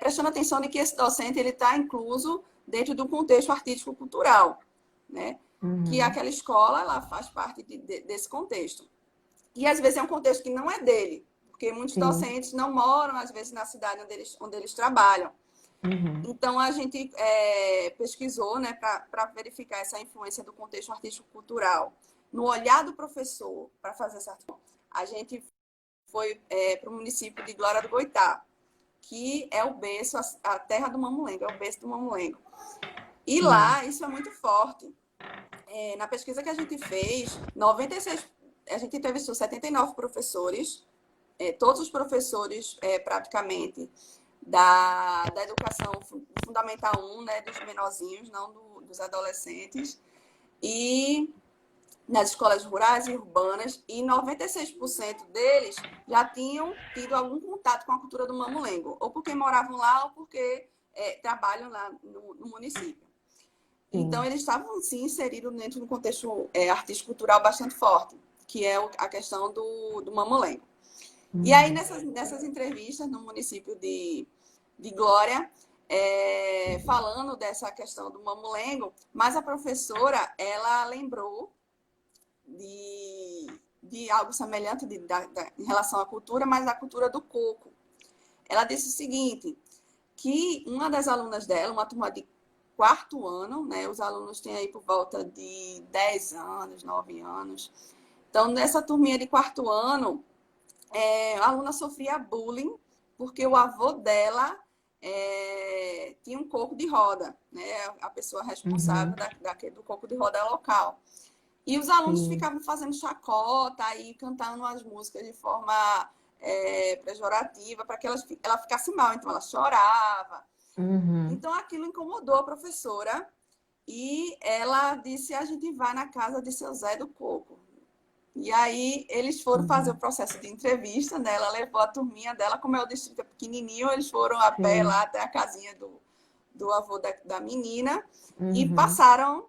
prestando atenção de que esse docente ele está incluso dentro do contexto artístico-cultural, né? Que uhum, aquela escola ela faz parte desse contexto. E às vezes é um contexto que não é dele, porque muitos sim, docentes não moram, às vezes, na cidade onde eles trabalham. uhum, Então, a gente pesquisou, né, para verificar essa influência do contexto artístico-cultural no olhar do professor para fazer essa. A gente foi para o município de Glória do Goitá, que é o berço, a terra do mamulengo, é o berço do mamulengo. E sim, lá, isso é muito forte. Na pesquisa que a gente fez, 96, a gente entrevistou 79 professores, todos os professores, praticamente, da educação fundamental 1, né, dos menorzinhos, não dos adolescentes, e nas escolas rurais e urbanas, e 96% deles já tinham tido algum contato com a cultura do mamulengo, ou porque moravam lá, ou porque trabalham lá no município. Então, sim, eles estavam, sim, inseridos dentro de um contexto artístico-cultural bastante forte, que é a questão do mamulengo. E aí, uhum, nessas entrevistas no município de Glória, falando dessa questão do mamulengo, mas a professora, ela lembrou de algo semelhante em relação à cultura, mas da cultura do coco. Ela disse o seguinte, que uma das alunas dela, uma turma de quarto ano, né, os alunos têm aí por volta de 10 anos, 9 anos. Então, nessa turminha de quarto ano, a aluna sofria bullying porque o avô dela tinha um coco de roda, né? A pessoa responsável uhum, do coco de roda local. E os alunos sim, ficavam fazendo chacota e cantando as músicas de forma pejorativa para que ela ficasse mal. Então ela chorava. uhum, Então aquilo incomodou a professora e ela disse: a gente vai na casa de seu Zé do Coco. E aí eles foram fazer o uhum, processo de entrevista, né? Ela levou a turminha dela, como é o distrito pequenininho, eles foram a pé lá sim, até a casinha do avô da menina e uhum, passaram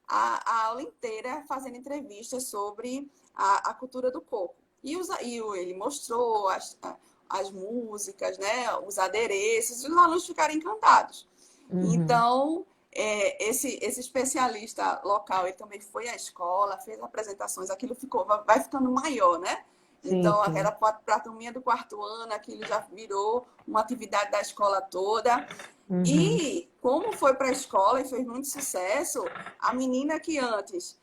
a aula inteira fazendo entrevistas sobre a cultura do coco. Ele mostrou as músicas, né? Os adereços, e os alunos ficaram encantados. uhum, Então, esse especialista local, ele também foi à escola, fez apresentações, aquilo vai ficando maior, né? sim, Então, sim, era para a turminha do quarto ano, aquilo já virou uma atividade da escola toda. uhum, E como foi para a escola e fez muito sucesso, a menina que antes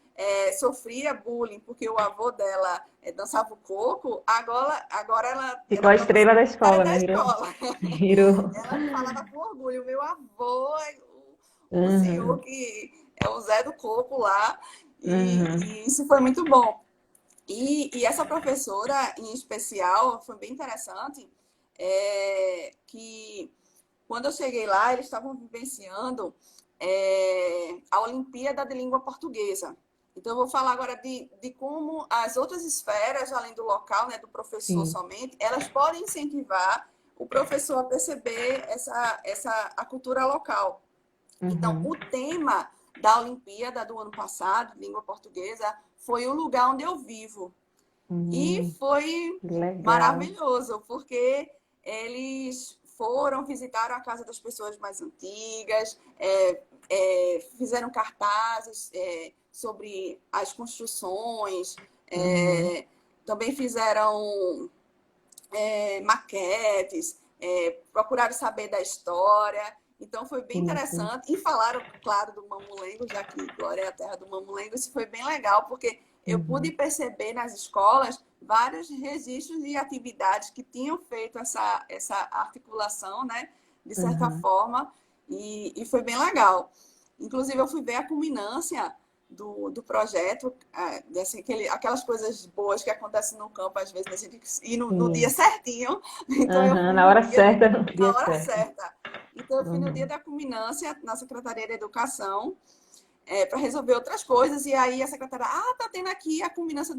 sofria bullying porque o avô dela dançava o coco, agora ela ficou a é professora estrela da escola, da né? Virou, escola. virou, Ela falava com orgulho, meu avô é o senhor uhum, que é o Zé do Coco lá, uhum, e isso foi muito bom. E essa professora, em especial, foi bem interessante, que quando eu cheguei lá, eles estavam vivenciando a Olimpíada de Língua Portuguesa. Então, eu vou falar agora de como as outras esferas, além do local, né, do professor sim, somente, elas podem incentivar o professor a perceber a cultura local. Então, uhum, o tema da Olimpíada do ano passado, língua portuguesa, foi o lugar onde eu vivo. E uhum, foi legal, maravilhoso, porque eles visitaram a casa das pessoas mais antigas, fizeram cartazes sobre as construções, Uhum. também fizeram maquetes, procuraram saber da história. Então, foi bem Sim, sim. interessante. E falaram, claro, do Mamulengo, já que Glória é a terra do Mamulengo. Isso foi bem legal, porque eu pude Uhum. perceber nas escolas vários registros de atividades que tinham feito essa articulação, né? De certa Uhum. forma, e foi bem legal. Inclusive, eu fui ver a culminância do projeto, aquelas coisas boas que acontecem no campo, às vezes, a gente ir no dia Sim. certinho. Então, eu Uhum. fui Na no hora dia, certa, no na dia hora certo. certa. Então, eu fui no dia Uhum. da culminância, na Secretaria de Educação, para resolver outras coisas. E aí a secretária, tá tendo aqui a culminância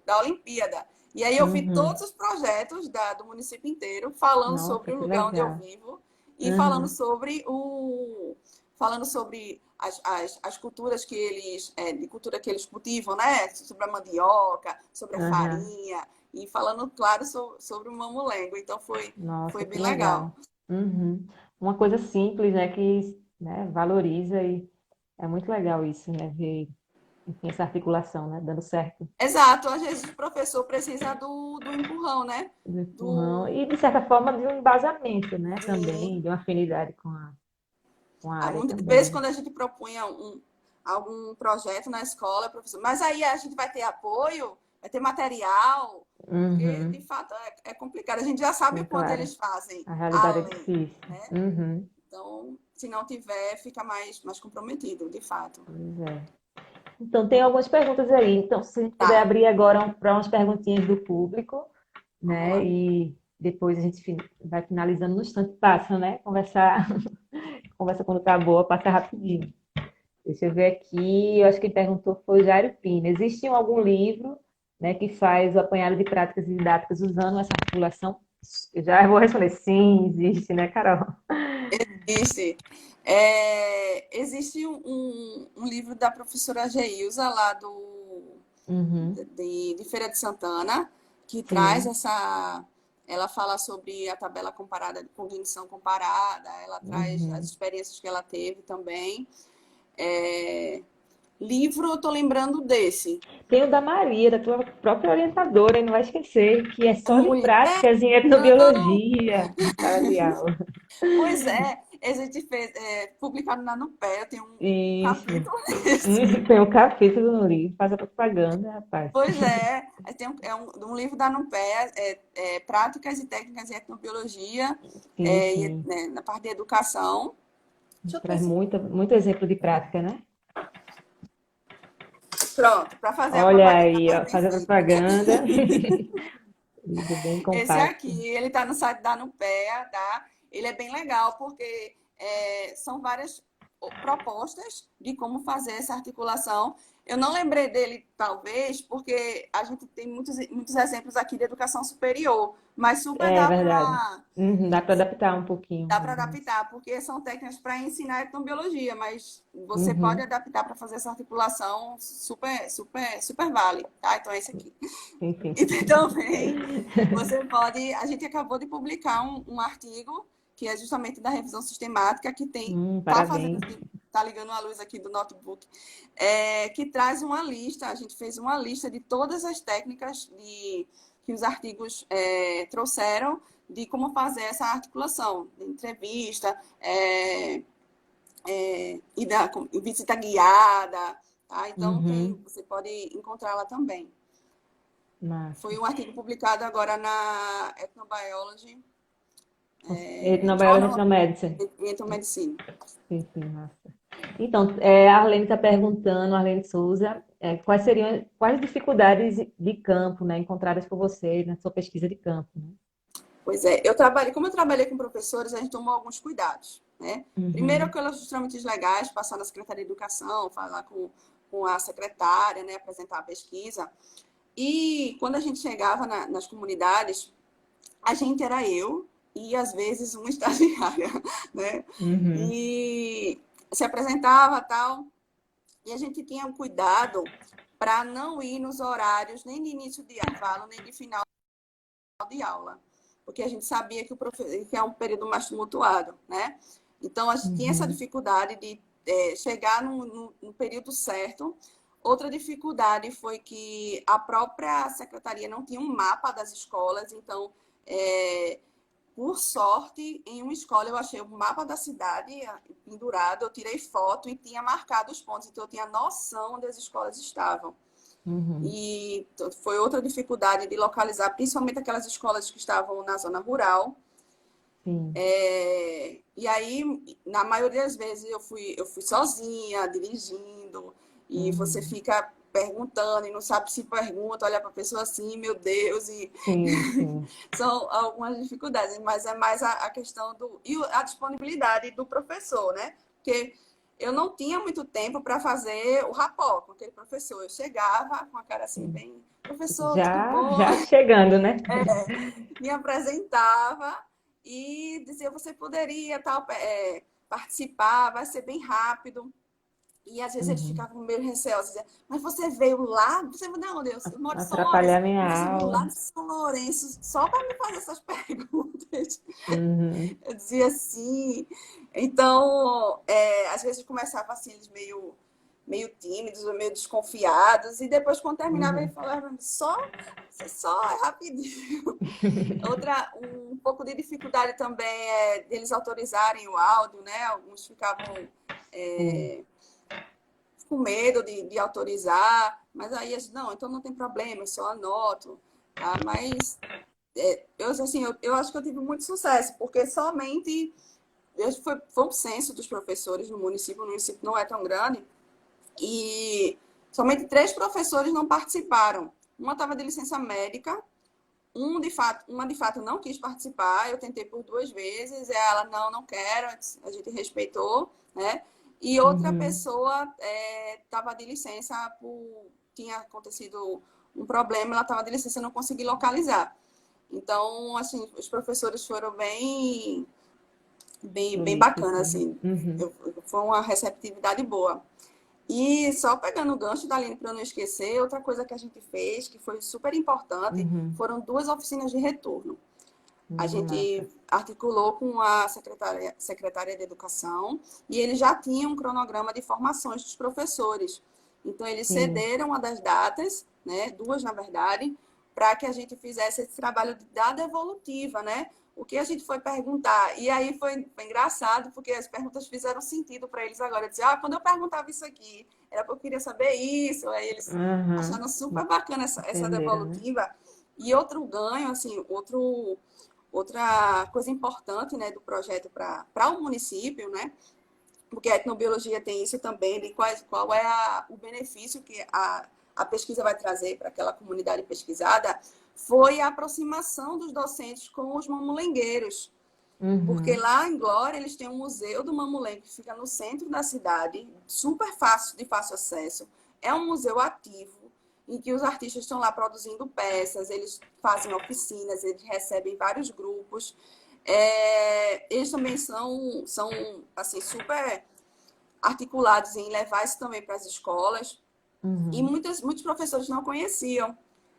da Olimpíada. E aí eu vi Uhum. todos os projetos do município inteiro falando Nossa, sobre o que lugar onde eu legal. vivo e Uhum. falando sobre as culturas que eles de cultura que eles cultivam, né? Sobre a mandioca, sobre a Uhum. farinha e falando, claro, sobre o mamulengo. Então foi Nossa, que bem legal. legal. Uhum. Uma coisa simples, né, que, né, valoriza e é muito legal isso, né, ver, enfim, essa articulação, né, dando certo. Exato, às vezes o professor precisa do empurrão, né? Do empurrão. Do, E, de certa forma, de um embasamento, né, também, sim. de uma afinidade com a área Muitas também, vezes, né? quando a gente propunha algum projeto na escola, professor, mas aí a gente vai ter apoio, vai ter material, porque de Uhum. fato é complicado. A gente já sabe Sim, o quanto claro. eles fazem A realidade é além, difícil. né? Uhum. Então, se não tiver, fica mais comprometido, de fato. Pois é. Então, tem algumas perguntas aí. Então, se a gente puder Tá, abrir agora para umas perguntinhas do público, vamos né? lá. E depois a gente vai finalizando no instante, passa, né? Conversar, conversa quando tá boa, passa rapidinho. Deixa eu ver aqui, eu acho que quem perguntou foi o Jairo Pina. Existe algum livro, né, que faz o apanhado de práticas didáticas usando essa articulação? Eu já vou responder, sim, existe, né, Carol? Existe. Existe um livro da professora Geilza, lá Uhum, de Feira de Santana, que traz sim, essa. Ela fala sobre a tabela comparada de cognição comparada, ela traz as uhum. experiências que ela teve também. É, livro, eu estou lembrando desse. Tem o da Maria, da tua própria orientadora, e não vai esquecer, que é só de Mulher, práticas em etnobiologia, em sala de aula. pois é, a gente fez, publicado na Nupé, eu tenho um Isso. capítulo desse. Tem um capítulo no livro, faz a propaganda, rapaz. Pois é, um livro da Nupé, Práticas e Técnicas em Etnobiologia, Sim, sim. né, na parte de educação. Deixa eu ver Traz se. muito exemplo de prática, né? Pronto, para fazer a Olha propaganda aí, mais ó, bem faz a feita. propaganda. Livro bem Esse compacto. aqui, ele está no site da Nupea, tá? Ele é bem legal, porque são várias propostas de como fazer essa articulação. Eu não lembrei dele, talvez, porque a gente tem muitos exemplos aqui de educação superior, mas super É dá verdade. para Uhum, dá para adaptar um pouquinho Dá para algumas. adaptar, porque são técnicas para ensinar etnobiologia, mas você pode Uhum, adaptar para fazer essa articulação super, super, super vale, tá? Então é esse aqui. sim, sim. E também você pode. A gente acabou de publicar um artigo que é justamente da revisão sistemática que tá fazendo Parabéns. assim, tá ligando a luz aqui do notebook, que traz uma lista. A gente fez uma lista de todas as técnicas que os artigos trouxeram de como fazer essa articulação, de entrevista, e da visita guiada, tá? Então Uhum, você pode encontrar lá também. massa. Foi um artigo publicado agora na Ethnobiology Etnobiology, Journal of Ethnomedicine. Entomedicine. Sim, sim, massa. Então, a Arlene está perguntando, a Arlene Souza, quais dificuldades de campo, né, encontradas por você na sua pesquisa de campo, né? Pois é, como eu trabalhei com professores, a gente tomou alguns cuidados, né? Primeiro, Uhum, aqueles trâmites legais, passar na Secretaria de Educação, falar com a secretária, né, apresentar a pesquisa. E quando a gente chegava nas comunidades, a gente era eu e às vezes uma estagiária, né? uhum. E se apresentava tal, e a gente tinha um cuidado para não ir nos horários nem de início de fala, nem de final de aula. porque a gente sabia que é um período mais tumultuado, né? Então, a gente tinha essa Uhum. dificuldade de chegar no período certo. Outra dificuldade foi que a própria secretaria não tinha um mapa das escolas, então, por sorte, em uma escola eu achei o mapa da cidade pendurado, eu tirei foto e tinha marcado os pontos, então eu tinha noção onde as escolas estavam. Uhum. E foi outra dificuldade de localizar, principalmente aquelas escolas que estavam na zona rural. Sim. E aí, na maioria das vezes, eu fui sozinha, dirigindo, e você Uhum. fica perguntando e não sabe se pergunta, olha para a pessoa assim, meu Deus, e Sim, sim. são algumas dificuldades, mas é mais a questão e a disponibilidade do professor, né? Porque eu não tinha muito tempo para fazer o rapport com aquele professor. Eu chegava com a cara assim, Sim. bem, professor, tudo Já, bom? já chegando, né? Me apresentava e dizia, você poderia tal, participar, vai ser bem rápido. E às vezes eles Uhum. ficavam meio receosos, diziam, mas você veio lá? Você veio de onde? Eu moro em São Lourenço. Atrapalhar minha Mas você veio lá aula. de São Lourenço só para me fazer essas perguntas. Uhum. Eu dizia assim. Então, às vezes começava assim, eles meio tímidos, meio desconfiados, e depois, quando terminava, ele Uhum. falava, só é rapidinho. Um pouco de dificuldade também é deles autorizarem o áudio, né? Alguns ficavam Sim. com medo de autorizar, mas aí eles, não, então não tem problema, eu só anoto, tá? Mas eu acho que eu tive muito sucesso, porque somente foi um censo dos professores no município, o município não é tão grande, e somente 3 professores não participaram. Uma estava de licença médica, uma de fato não quis participar, eu tentei por 2 vezes, ela não quero, a gente respeitou, né? E outra Uhum. pessoa estava de licença tinha acontecido um problema, ela estava de licença e não consegui localizar. Então, assim, os professores foram bem bacana, Solícito, né? assim, Uhum. foi uma receptividade boa. E só pegando o gancho da Aline para eu não esquecer, outra coisa que a gente fez, que foi super importante, Uhum. foram 2 oficinas de retorno. A Massa. gente articulou com a secretária de Educação e eles já tinham um cronograma de formações dos professores. Então, eles Sim. cederam uma das datas, né, 2 na verdade, para que a gente fizesse esse trabalho de data evolutiva, né? O que a gente foi perguntar. E aí foi engraçado, porque as perguntas fizeram sentido para eles agora. Eu dizia, quando eu perguntava isso aqui, era porque eu queria saber isso. Aí eles Uhum. acharam super bacana essa Entenderam, né? devolutiva. E outro ganho, assim, outra coisa importante, né, do projeto para o município, né, porque a etnobiologia tem isso também, de qual é o benefício que a pesquisa vai trazer para aquela comunidade pesquisada, foi a aproximação dos docentes com os mamulengueiros. Porque Uhum. lá em Glória eles têm um museu do mamulengo que fica no centro da cidade, super fácil, de fácil acesso. É um museu ativo, em que os artistas estão lá produzindo peças, eles fazem oficinas, eles recebem vários grupos. Eles também são assim, super articulados em levar isso também para as escolas. E Uhum. muitos professores não conheciam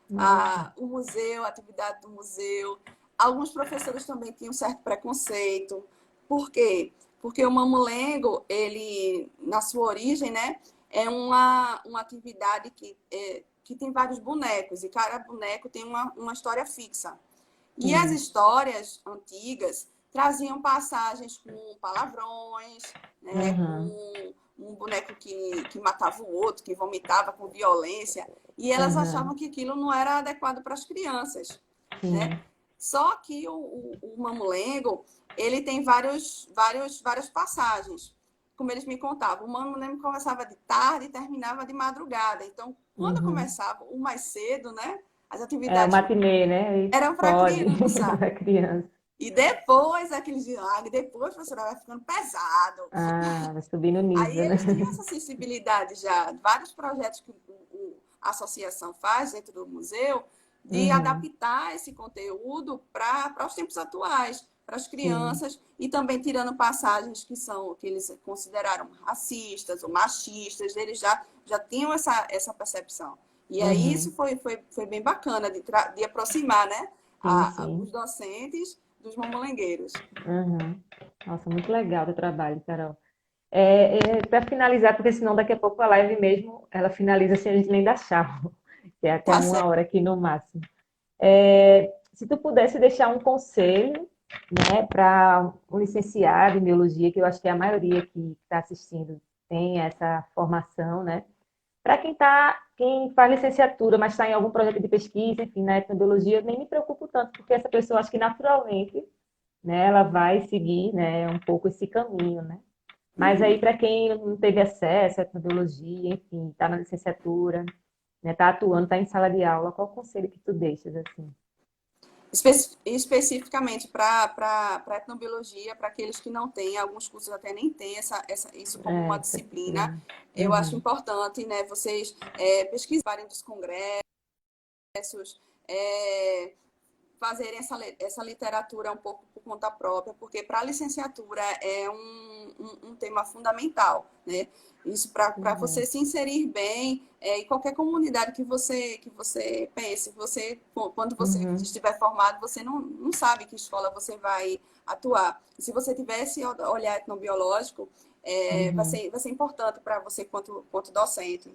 Nossa. o museu, a atividade do museu. Alguns professores também tinham um certo preconceito. Por quê? Porque o mamulengo, ele, na sua origem, né, é uma atividade que tem vários bonecos, e cada boneco tem uma história fixa. E as Sim. histórias antigas traziam passagens com palavrões, né, Uhum. com um boneco que matava o outro, que vomitava com violência, e elas achavam Uhum. que aquilo não era adequado para as crianças, né? Sim. Só que o Mamulengo, ele tem várias passagens. Como eles me contavam, o Mamulengo começava de tarde e terminava de madrugada. Então, quando Uhum. começava o mais cedo, né? As É o atividades matinê, né? Aí eram para pode criança. da criança. E depois, aqueles diálogos, depois, professora, vai ficando pesado. Ah, vai subir no Aí nível, né? eles tinham essa sensibilidade já, vários projetos que a associação faz dentro do museu, de Uhum. adaptar esse conteúdo para os tempos atuais, para as Sim. crianças, e também tirando passagens que eles consideraram racistas ou machistas, eles já tinham essa percepção. E aí isso Uhum. foi bem bacana de aproximar, né? Sim, os sim. docentes dos mamulengueiros. Uhum. Nossa, muito legal o teu trabalho, Carol. Para finalizar, porque senão daqui a pouco a live mesmo, ela finaliza sem a gente nem dar tchau, que é até Tá uma certo. hora aqui no máximo. Se tu pudesse deixar um conselho, né, para um licenciado em biologia, que eu acho que a maioria que está assistindo tem essa formação, né? Para quem faz licenciatura, mas está em algum projeto de pesquisa, enfim, na etnobiologia, eu nem me preocupo tanto, porque essa pessoa, acho que naturalmente, né, ela vai seguir, né, um pouco esse caminho, né? Mas aí, Uhum. para quem não teve acesso à etnobiologia, enfim, está na licenciatura, né, está atuando, está em sala de aula, qual o conselho que tu deixas, assim? Especificamente para etnobiologia, para aqueles que não têm, alguns cursos até nem têm isso como uma Essa disciplina, disciplina. eu acho Uhum, importante, né, vocês pesquisarem dos congressos, é, fazerem essa literatura um pouco por conta própria, porque para a licenciatura é um tema fundamental, né? Isso para pois você é. se inserir bem em qualquer comunidade que você pense. Quando você Uhum, estiver formado, você não sabe que escola você vai atuar. E se você tiver esse olhar etnobiológico, uhum, vai ser importante para você quanto docente.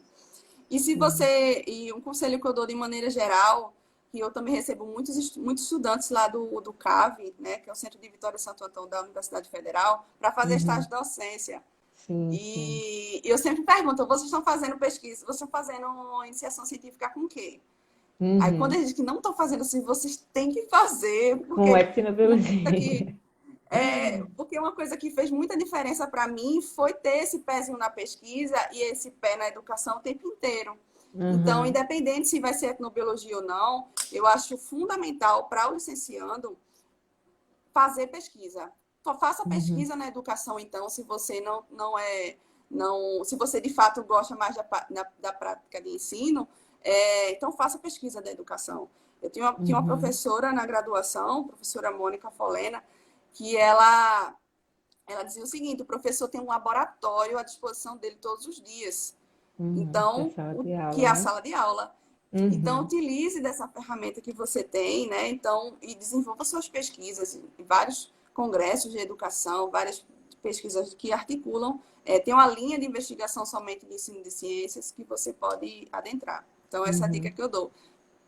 E se sim. você, e um conselho que eu dou de maneira geral, que eu também recebo muitos estudantes lá do CAV, né, que é o Centro de Vitória Santo Antão da Universidade Federal, para fazer Uhum, estágio de docência. sim, sim. E eu sempre pergunto, vocês estão fazendo pesquisa, vocês estão fazendo iniciação científica com o quê? Aí quando Uhum. eles dizem que não estão fazendo assim, vocês têm que fazer, Com porque uma coisa que etnobiologia. porque uma coisa que fez muita diferença para mim foi ter esse pezinho na pesquisa e esse pé na educação o tempo inteiro. Então, Uhum, independente se vai ser etnobiologia ou não, eu acho fundamental para o licenciando fazer pesquisa. Só faça uhum, pesquisa na educação, então, se você se você de fato gosta mais da prática de ensino, então faça pesquisa da educação. Tinha uma uhum, professora na graduação, professora Mônica Folena, que ela dizia o seguinte: o professor tem um laboratório à disposição dele todos os dias. uhum. Da Então, sala de que aula, é a né? sala de aula. Então, Uhum, utilize dessa ferramenta que você tem, né? Então, e desenvolva suas pesquisas em vários congressos de educação, várias pesquisas que articulam. Tem uma linha de investigação somente de ensino de ciências que você pode adentrar. Então, essa é a dica uhum. que eu dou.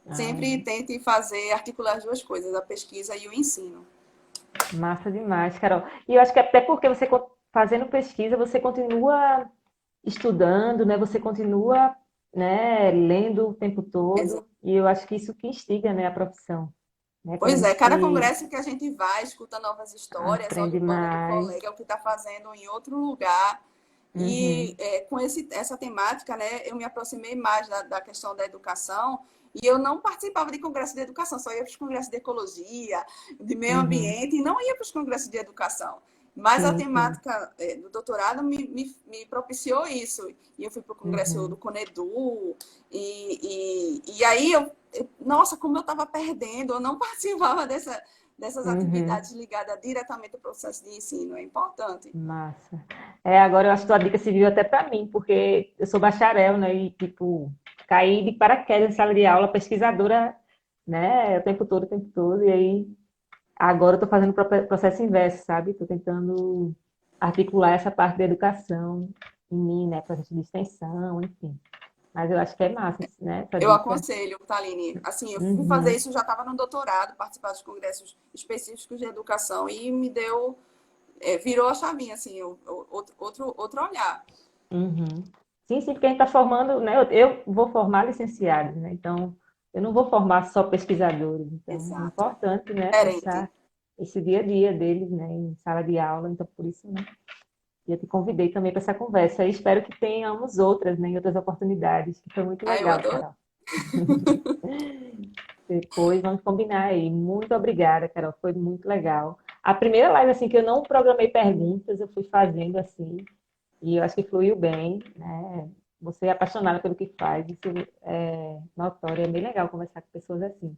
Ah, Sempre tente fazer, articular as duas coisas, a pesquisa e o ensino. massa demais, Carol. E eu acho que até porque você fazendo pesquisa, você continua estudando, né? Você continua, né, lendo o tempo todo. E eu acho que isso que instiga, né, a profissão, né? Quando a Pois é, gente cada se congresso que a gente vai, escuta novas histórias, olha aprende o plano do mais. colega, o que está fazendo em outro lugar. E Uhum, com essa temática, né, eu me aproximei mais da questão da educação e eu não participava de congresso de educação, só ia para os congressos de ecologia, de meio uhum. ambiente, e não ia para os congressos de educação. Mas a Sim, sim. temática do doutorado me propiciou isso. E eu fui para o congresso do Uhum, Conedu, e aí nossa, como eu estava perdendo, eu não participava dessas uhum. atividades ligadas diretamente ao processo de ensino. É importante. Massa. Agora eu acho que tua dica serviu até para mim, porque eu sou bacharel, né? E, tipo, caí de paraquedas em sala de aula, pesquisadora, né? O tempo todo. E aí, agora eu tô fazendo o processo inverso, sabe? Tô tentando articular essa parte da educação em mim, né? Processo de extensão, enfim. Mas eu acho que é massa, né? Essa Eu dica. aconselho, Taline. Assim, eu fui fazer Uhum, isso, já estava no doutorado, participar dos congressos específicos de educação e me deu, virou a chavinha, assim, outro olhar. uhum. Sim, sim, porque a gente está formando, né? Eu vou formar licenciados, né? Então, eu não vou formar só pesquisadores. Então, é Exato. importante, né, Diferente. pensar esse dia a dia deles, né, em sala de aula. Então, por isso, né, eu te convidei também para essa conversa. E espero que tenhamos outras, né, em outras oportunidades, que foi muito Aí eu legal, adoro. Carol. Depois vamos combinar aí. Muito obrigada, Carol. Foi muito legal. A primeira live, assim, que eu não programei perguntas, eu fui fazendo assim. E eu acho que fluiu bem, né? Você é apaixonada pelo que faz, isso é notório, é bem legal conversar com pessoas assim.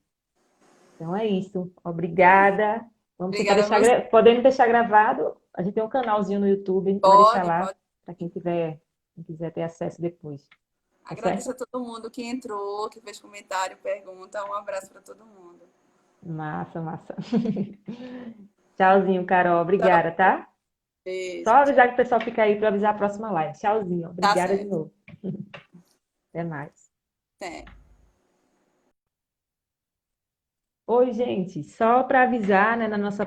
Então é isso. Obrigada. Vamos tentar Obrigada a deixar, você. podendo deixar gravado. A gente tem um canalzinho no YouTube, a gente vai deixar Pode, lá pode. para quem quiser ter acesso depois. Tá Agradeço certo? a todo mundo que entrou, que fez comentário, pergunta. Um abraço para todo mundo. Massa, massa. Tchauzinho, Carol. Tchau, Obrigada, tá? Só beijo, avisar tchau. que o pessoal fica aí para avisar a próxima live. Tchauzinho. Tá Obrigada de certo. novo. Até mais. Até. Oi, gente. Só para avisar, né, na nossa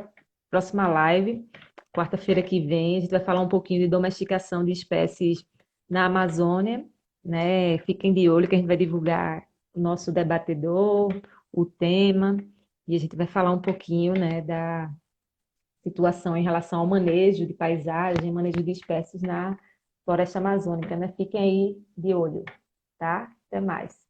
próxima live, quarta-feira que vem, a gente vai falar um pouquinho de domesticação de espécies na Amazônia, né? Fiquem de olho que a gente vai divulgar o nosso debatedor, o tema, e a gente vai falar um pouquinho, né, da situação em relação ao manejo de paisagem, manejo de espécies na floresta amazônica, né? Fiquem aí de olho, tá? Até mais.